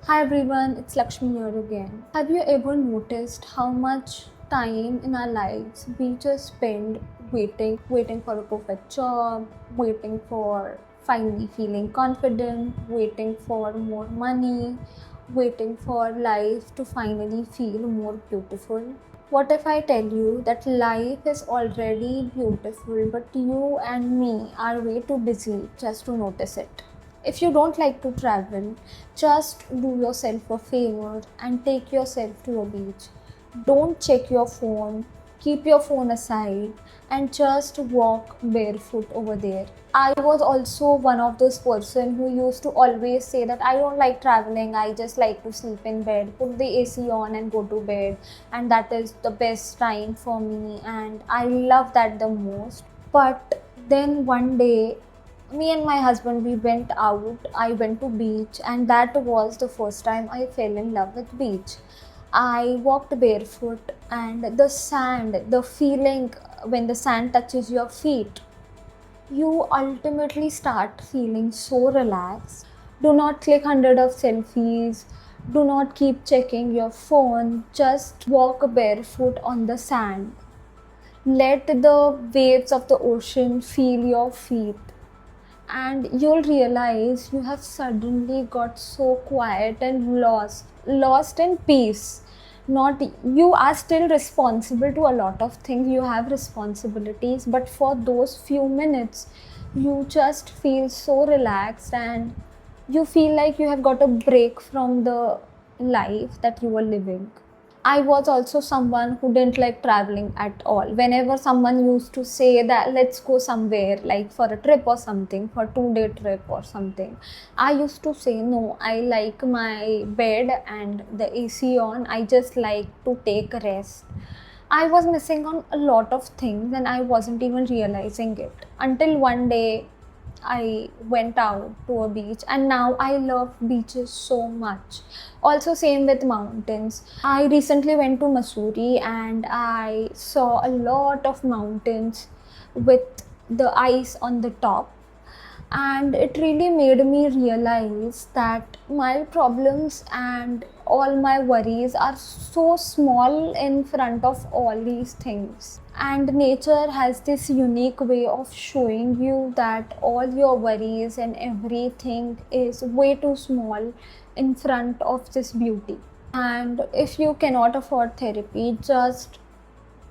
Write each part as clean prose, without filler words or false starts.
Hi everyone, it's Lakshmi here again. Have you ever noticed how much time in our lives we just spend waiting for a perfect job, waiting for finally feeling confident, waiting for more money, waiting for life to finally feel more beautiful? What if I tell you that life is already beautiful, but you and me are way too busy just to notice it? If you don't like to travel, just do yourself a favor and take yourself to a beach. Don't check your phone, keep your phone aside, and just walk barefoot over there. I was also one of those person who used to always say that I don't like traveling, I just like to sleep in bed, put the AC on and go to bed, and that is the best time for me, and I love that the most. But then one day, me and my husband, we went out. I went to beach, and that was the first time I fell in love with beach. I walked barefoot, and the sand, the feeling when the sand touches your feet, you ultimately start feeling so relaxed. Do not click hundred of selfies. Do not keep checking your phone. Just walk barefoot on the sand. Let the waves of the ocean feel your feet, and you'll realize you have suddenly got so quiet and lost in peace. Not, you are still responsible to a lot of things, you have responsibilities, but for those few minutes you just feel so relaxed, and you feel like you have got a break from the life that you were living. I was also someone who didn't like traveling at all. Whenever someone used to say that let's go somewhere, like for a trip or something, for 2 day trip or something, I used to say no, I like my bed and the AC on. I just like to take a rest. I was missing on a lot of things and I wasn't even realizing it until one day I went out to a beach, and now I love beaches so much. Also same with mountains. I recently went to Missouri and I saw a lot of mountains with the ice on the top, and it really made me realize that my problems and all my worries are so small in front of all these things. And nature has this unique way of showing you that all your worries and everything is way too small in front of this beauty. And if you cannot afford therapy, just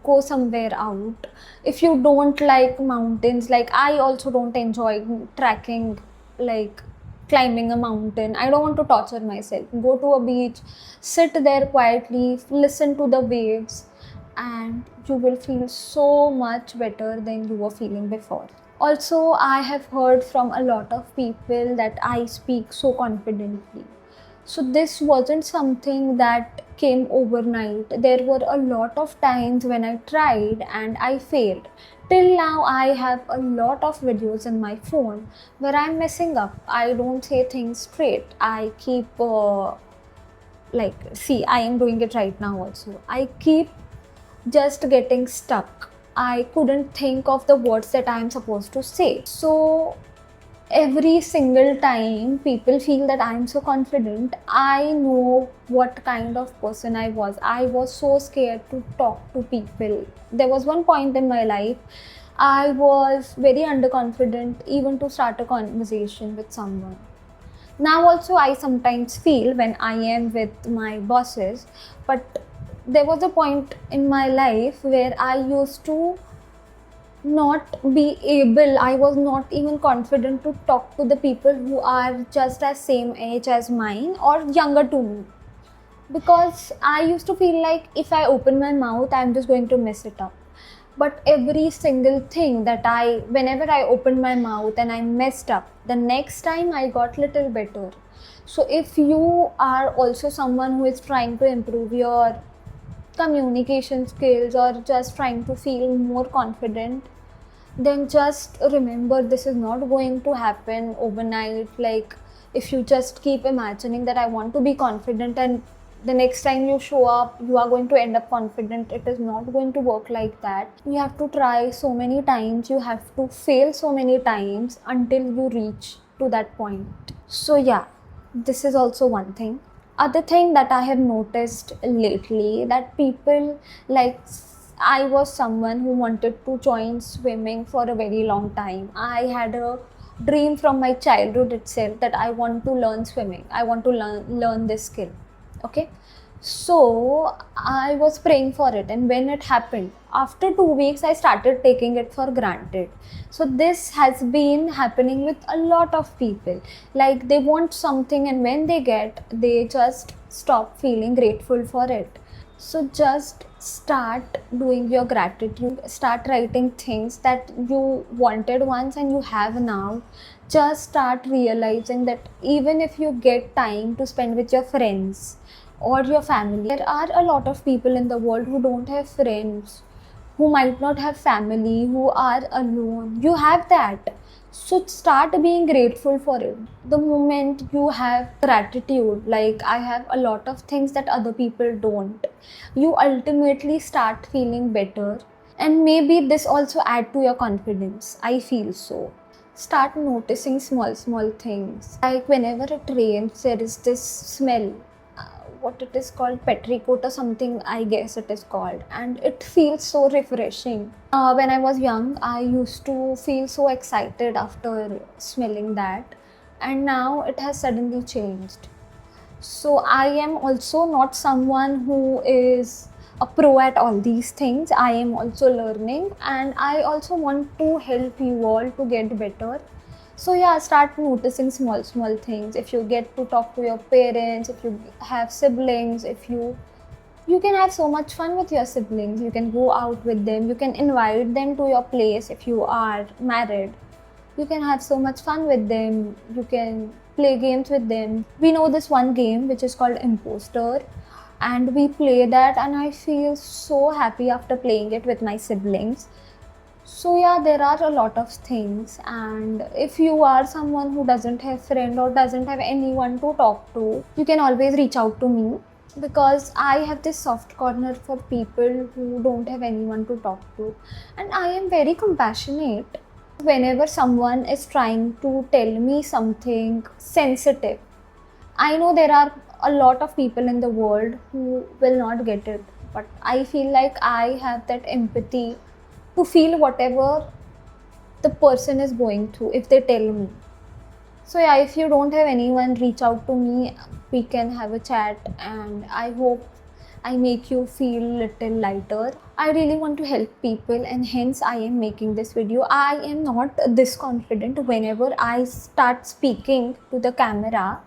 go somewhere out. If you don't like mountains, like I also don't enjoy trekking, like climbing a mountain, I don't want to torture myself, go to a beach, sit there quietly, listen to the waves, and you will feel so much better than you were feeling before. Also, I have heard from a lot of people that I speak so confidently. So this wasn't something that came overnight. There were a lot of times when I tried and I failed. Till now, I have a lot of videos in my phone where I'm messing up. I don't say things straight. I keep, see, I am doing it right now also. I keep just getting stuck. I couldn't think of the words that I'm supposed to say. So every single time people feel that I'm so confident, I know what kind of person I was. I was so scared to talk to people. There was one point in my life I was very underconfident even to start a conversation with someone. Now also I sometimes feel when I am with my bosses, but there was a point in my life where I used to not be able, I was not even confident to talk to the people who are just as same age as mine or younger to me, because I used to feel like if I open my mouth I'm just going to mess it up. But every single thing that whenever I opened my mouth and I messed up, the next time I got little better. So if you are also someone who is trying to improve your communication skills or just trying to feel more confident, then just remember this is not going to happen overnight. Like, if you just keep imagining that I want to be confident and the next time you show up you are going to end up confident, it is not going to work like that. You have to try so many times, you have to fail so many times until you reach to that point. So yeah, this is also one thing. Other thing that I have noticed lately, that people, like, I was someone who wanted to join swimming for a very long time. I had a dream from my childhood itself that I want to learn swimming. I want to learn this skill. Okay, so I was praying for it, and when it happened, after 2 weeks, I started taking it for granted. So, this has been happening with a lot of people. Like, they want something, and when they get, they just stop feeling grateful for it. So, just start doing your gratitude, start writing things that you wanted once and you have now. Just start realizing that even if you get time to spend with your friends or your family, there are a lot of people in the world who don't have friends, who might not have family, who are alone. You have that. So start being grateful for it. The moment you have gratitude, like I have a lot of things that other people don't, you ultimately start feeling better. And maybe this also add to your confidence. I feel so. Start noticing small things. Like whenever it rains, there is this smell, what it is called, petrichor or something, I guess it is called, and it feels so refreshing. When I was young, I used to feel so excited after smelling that, and now it has suddenly changed. So I am also not someone who is a pro at all these things. I am also learning, and I also want to help you all to get better. So yeah, start noticing small things. If you get to talk to your parents, if you have siblings, if you can have so much fun with your siblings. You can go out with them, you can invite them to your place. If you are married, you can have so much fun with them. You can play games with them. We know this one game which is called Imposter, and we play that, and I feel so happy after playing it with my siblings. So yeah, there are a lot of things, and if you are someone who doesn't have friend or doesn't have anyone to talk to, you can always reach out to me, because I have this soft corner for people who don't have anyone to talk to, and I am very compassionate. Whenever someone is trying to tell me something sensitive, I know there are a lot of people in the world who will not get it, but I feel like I have that empathy to feel whatever the person is going through if they tell me. So yeah, if you don't have anyone, reach out to me. We can have a chat, and I hope I make you feel little lighter. I really want to help people, and hence I am making this video. I am not this confident whenever I start speaking to the camera.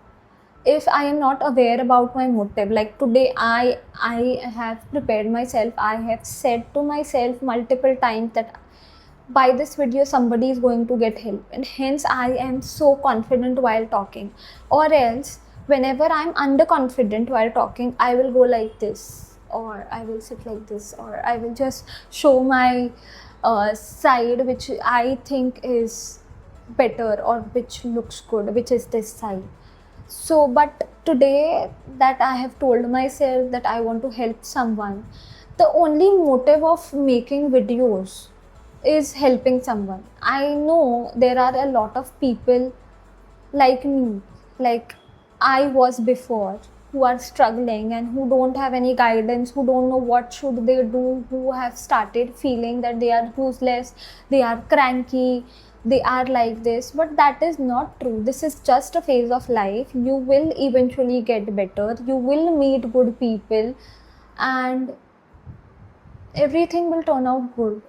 If I am not aware about my motive, like today I have prepared myself. I have said to myself multiple times that by this video somebody is going to get help, and hence I am so confident while talking. Or else whenever I'm underconfident while talking, I will go like this, or I will sit like this, or I will just show my side which I think is better or which looks good, which is this side. So but today that I have told myself that I want to help someone, the only motive of making videos is helping someone. I know there are a lot of people like me, like I was before, who are struggling and who don't have any guidance, who don't know what should they do, who have started feeling that they are useless, they are cranky, they are like this. But that is not true. This is just a phase of life. You will eventually get better, you will meet good people, and everything will turn out good.